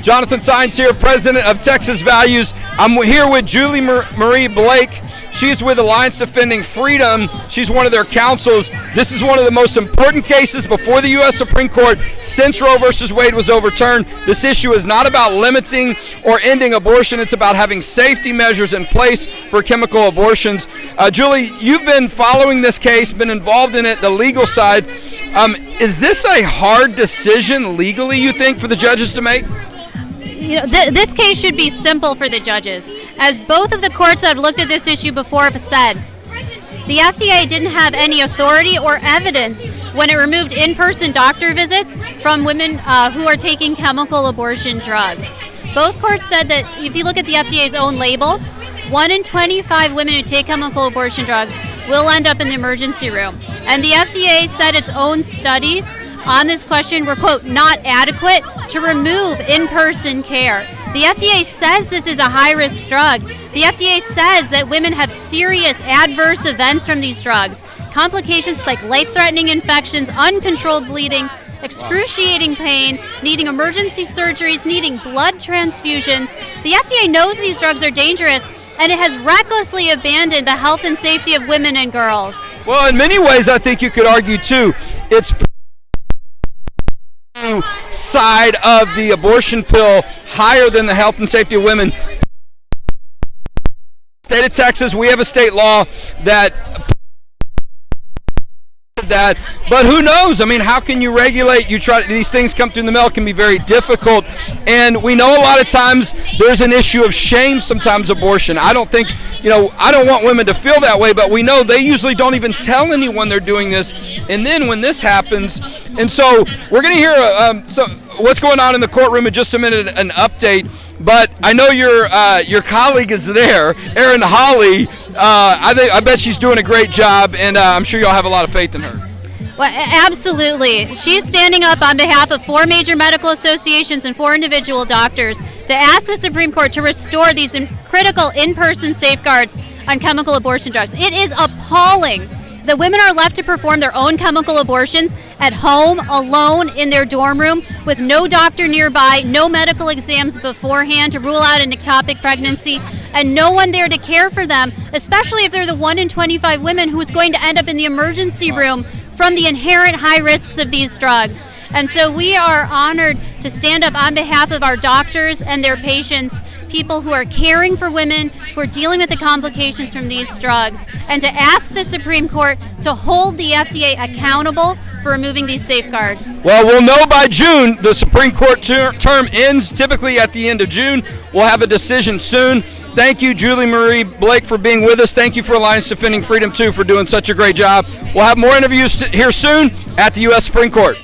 Jonathan Saenz here, president of Texas Values. I'm here with Julie Marie Blake. She's with Alliance Defending Freedom. She's one of their counsels. This is one of the most important cases before the U.S. Supreme Court since Roe versus Wade was overturned. This issue is not about limiting or ending abortion. It's about having safety measures in place for chemical abortions. Julie, you've been following this case, been involved in it, the legal side. Is this a hard decision legally, you think, for the judges to make? You know, this case should be simple for the judges. As both of the courts that have looked at this issue before have said, the FDA didn't have any authority or evidence when it removed in-person doctor visits from women who are taking chemical abortion drugs. Both courts said that if you look at the FDA's own label, 1 in 25 women who take chemical abortion drugs will end up in the emergency room. And the FDA said its own studies on this question were, quote, not adequate to remove in-person care. The FDA says this is a high-risk drug. The FDA says that women have serious adverse events from these drugs. Complications like life-threatening infections, uncontrolled bleeding, excruciating pain, needing emergency surgeries, needing blood transfusions. The FDA knows these drugs are dangerous, and it has recklessly abandoned the health and safety of women and girls. Well, in many ways, I think you could argue, too, it's side of the abortion pill higher than the health and safety of women. State of Texas, we have a state law that, but who knows? I mean, how can you regulate? These things come through the mail, can be very difficult, and we know a lot of times there's an issue of shame sometimes abortion. I don't think, I don't want women to feel that way, but we know they usually don't even tell anyone they're doing this, and then when this happens, and so we're going to hear what's going on in the courtroom in just a minute, an update. But I know your colleague is there, Erin Hawley. I bet she's doing a great job, and I'm sure y'all have a lot of faith in her. Well, absolutely. She's standing up on behalf of 4 major medical associations and 4 individual doctors to ask the Supreme Court to restore these critical in-person safeguards on chemical abortion drugs. It is appalling that women are left to perform their own chemical abortions at home, alone, in their dorm room, with no doctor nearby, no medical exams beforehand to rule out an ectopic pregnancy, and no one there to care for them, especially if they're the 1 in 25 women who is going to end up in the emergency room from the inherent high risks of these drugs. And so we are honored to stand up on behalf of our doctors and their patients, people who are caring for women, who are dealing with the complications from these drugs, and to ask the Supreme Court to hold the FDA accountable for removing these safeguards. Well, we'll know by June. The Supreme Court term ends typically at the end of June. We'll have a decision soon. Thank you, Julie Marie Blake, for being with us. Thank you for Alliance Defending Freedom, too, for doing such a great job. We'll have more interviews here soon at the U.S. Supreme Court.